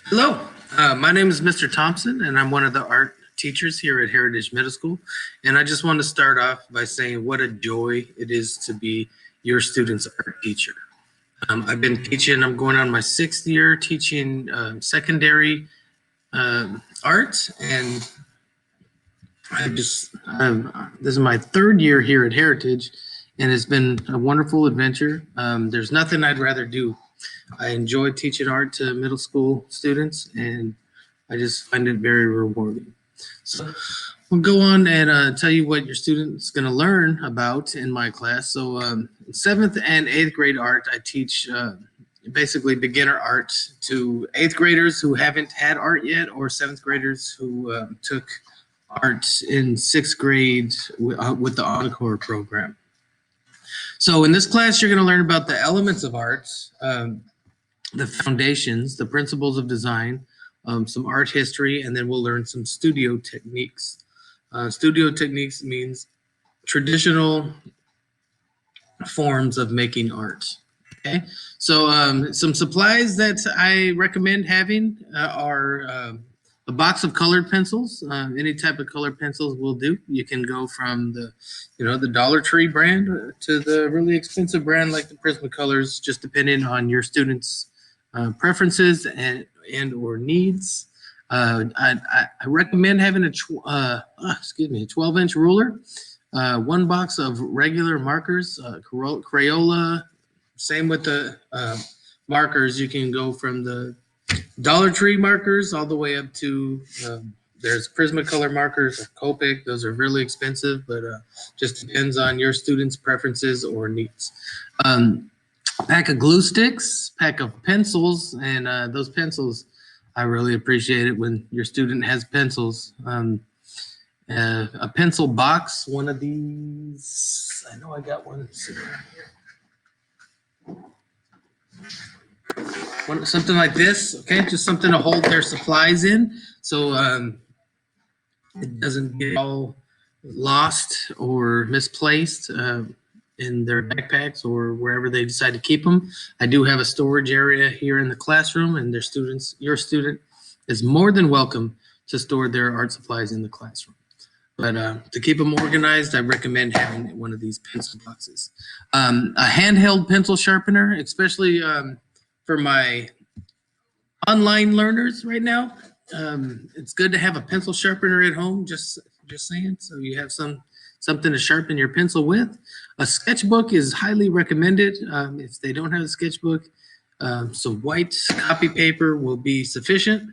Hello, my name is Mr. Thompson, and I'm one of the art teachers here at Heritage Middle School. And I just want to start off by saying what a joy it is to be your student's art teacher. I've been teaching, I'm going on my 6th year teaching secondary art, and this is my 3rd year here at Heritage, and it's been a wonderful adventure. There's nothing I'd rather do. I enjoy teaching art to middle school students, and I just find it very rewarding. So we'll go on and tell you what your student's going to learn about in my class. So 7th and 8th grade art, I teach basically beginner art to 8th graders who haven't had art yet, or 7th graders who took art in 6th grade with the Encore program. So in this class, you're going to learn about the elements of art, the foundations, the principles of design, some art history, and then we'll learn some studio techniques. Studio techniques means traditional forms of making art. Okay, so some supplies that I recommend having are a box of colored pencils. Any type of colored pencils will do. You can go from the Dollar Tree brand to the really expensive brand like the Prismacolors, just depending on your students' preferences and or needs. I recommend having a 12-inch ruler, 1 box of regular markers, Crayola. Same with the markers. You can go from the Dollar Tree markers all the way up to there's Prismacolor markers, Copic. Those are really expensive, but just depends on your students' preferences or needs. Pack of glue sticks, pack of pencils, and those pencils, I really appreciate it when your student has pencils. A pencil box, one of these. I know I got one sitting right here. Something like this, okay? Just something to hold their supplies in, so it doesn't get all lost or misplaced in their backpacks or wherever they decide to keep them. I do have a storage area here in the classroom, and your student is more than welcome to store their art supplies in the classroom. But to keep them organized, I recommend having one of these pencil boxes. A handheld pencil sharpener, especially for my online learners right now. It's good to have a pencil sharpener at home, just saying, so you have something to sharpen your pencil with. A sketchbook is highly recommended. If they don't have a sketchbook, some white copy paper will be sufficient,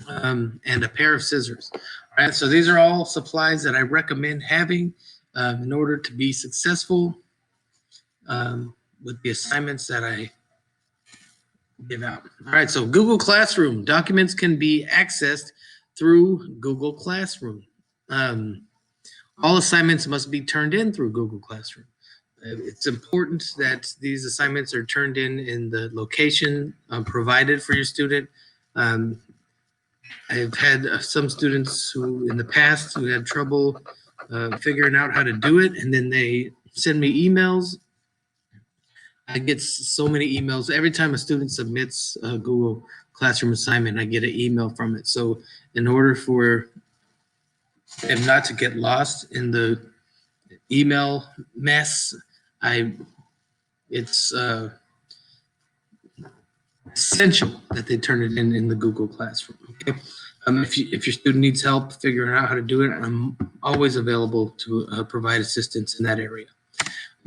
and a pair of scissors. All right, so these are all supplies that I recommend having in order to be successful with the assignments that I give out. All right, so Google Classroom. Documents can be accessed through Google Classroom. All assignments must be turned in through Google Classroom. It's important that these assignments are turned in the location provided for your student. I've had some students who in the past who had trouble figuring out how to do it, and then they send me emails. I get so many emails. Every time a student submits a Google Classroom assignment, I get an email from it. So in order for them not to get lost in the email mess, it's essential that they turn it in the Google Classroom. Okay. If your student needs help figuring out how to do it, I'm always available to provide assistance in that area.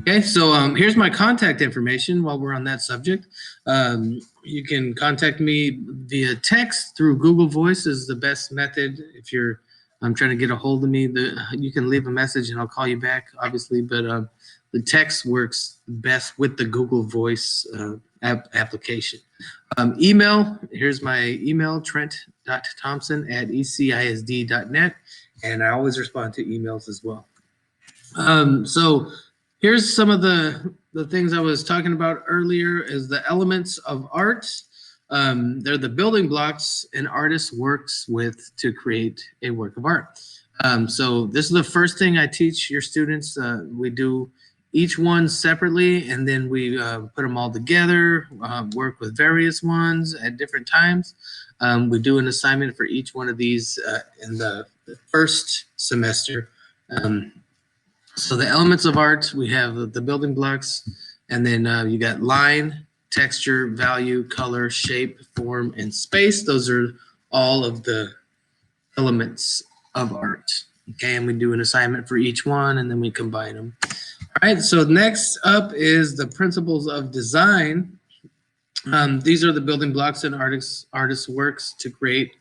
Okay, so here's my contact information while we're on that subject. You can contact me via text through Google Voice is the best method. If you're trying to get a hold of me, you can leave a message and I'll call you back, obviously, but the text works best with the Google Voice application. Email, here's my email, trent.thompson@ecisd.net, and I always respond to emails as well. So here's some of the things I was talking about earlier is the elements of art. They're the building blocks an artist works with to create a work of art. So this is the first thing I teach your students. We do each one separately, and then we put them all together, work with various ones at different times. We do an assignment for each one of these in the first semester. So the elements of art, we have the building blocks, and then you got line, texture, value, color, shape, form, and space. Those are all of the elements of art. Okay, and we do an assignment for each one, and then we combine them. All right, so next up is the principles of design. These are the building blocks an artist works to create.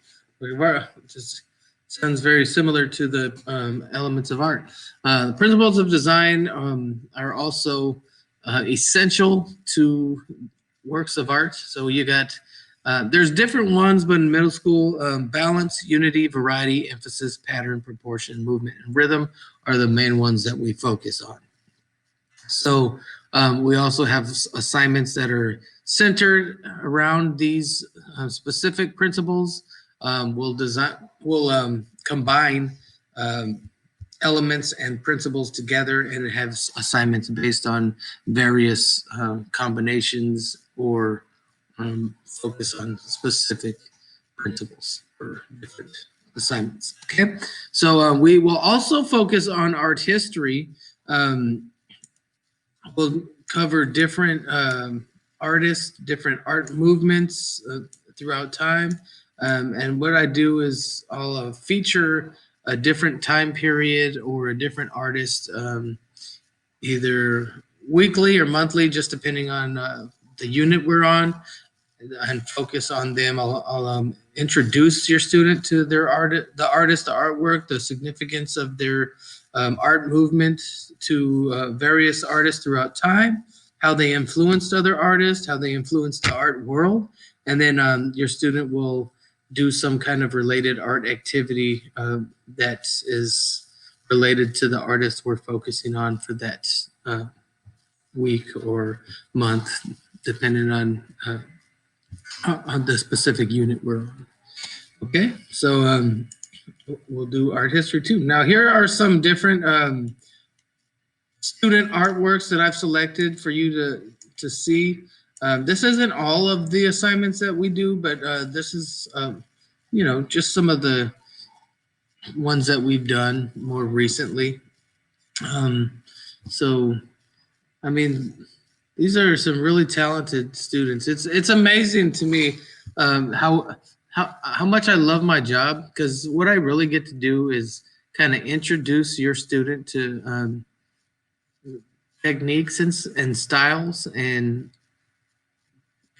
Just sounds very similar to the elements of art. The principles of design are also essential to works of art. So you got there's different ones, but in middle school, balance, unity, variety, emphasis, pattern, proportion, movement, and rhythm are the main ones that we focus on. So we also have assignments that are centered around these specific principles. We'll combine elements and principles together and have assignments based on various combinations or focus on specific principles for different assignments. Okay, so we will also focus on art history. We'll cover different artists, different art movements throughout time. And what I do is I'll feature a different time period or a different artist, either weekly or monthly, just depending on the unit we're on, and focus on them. I'll introduce your student to their art, the artist, the artwork, the significance of their art movement to various artists throughout time, how they influenced other artists, how they influenced the art world, and then your student will do some kind of related art activity that is related to the artist we're focusing on for that week or month, depending on the specific unit we're on. Okay, so we'll do art history too. Now here are some different student artworks that I've selected for you to see. This isn't all of the assignments that we do, but this is you know, just some of the ones that we've done more recently. So I mean, these are some really talented students. It's amazing to me how much I love my job, because what I really get to do is kind of introduce your student to techniques and styles and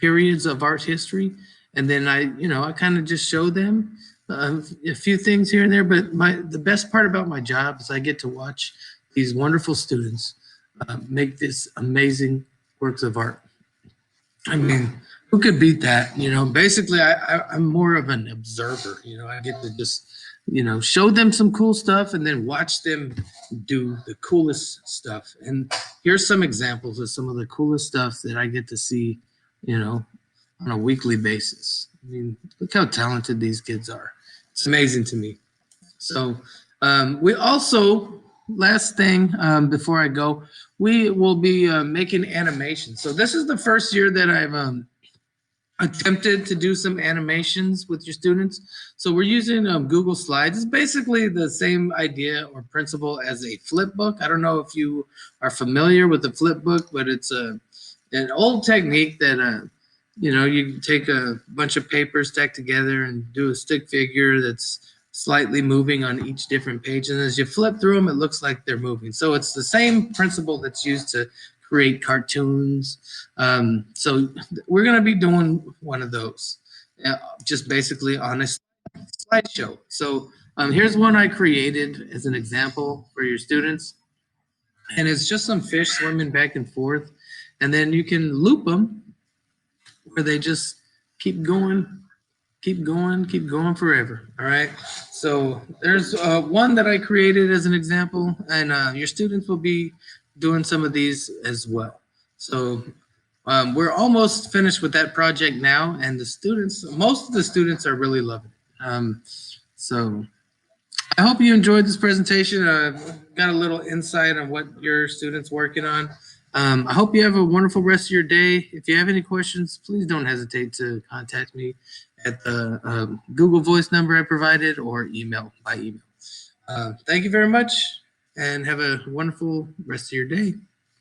periods of art history, and then I kind of just show them a few things here and there. But the best part about my job is I get to watch these wonderful students make this amazing works of art. I mean, who could beat that? You know, basically, I'm more of an observer. You know, I get to just, show them some cool stuff and then watch them do the coolest stuff. And here's some examples of some of the coolest stuff that I get to see, on a weekly basis. I mean, look how talented these kids are. It's amazing to me. So we also, last thing before I go, we will be making animations. So this is the first year that I've attempted to do some animations with your students. So we're using Google Slides. It's basically the same idea or principle as a flip book. I don't know if you are familiar with the flip book, but it's an old technique that you take a bunch of paper stacked together and do a stick figure that's slightly moving on each different page, and as you flip through them, it looks like they're moving. So it's the same principle that's used to create cartoons. So we're going to be doing one of those, just basically on a slideshow. So here's one I created as an example for your students, and it's just some fish swimming back and forth, and then you can loop them where they just keep going forever. All right, so there's one that I created as an example, and your students will be doing some of these as well. So we're almost finished with that project now, and most of the students are really loving it. So I hope you enjoyed this presentation. Got a little insight on what your students working on. I hope you have a wonderful rest of your day. If you have any questions, please don't hesitate to contact me at the Google Voice number I provided or email by email. Thank you very much and have a wonderful rest of your day.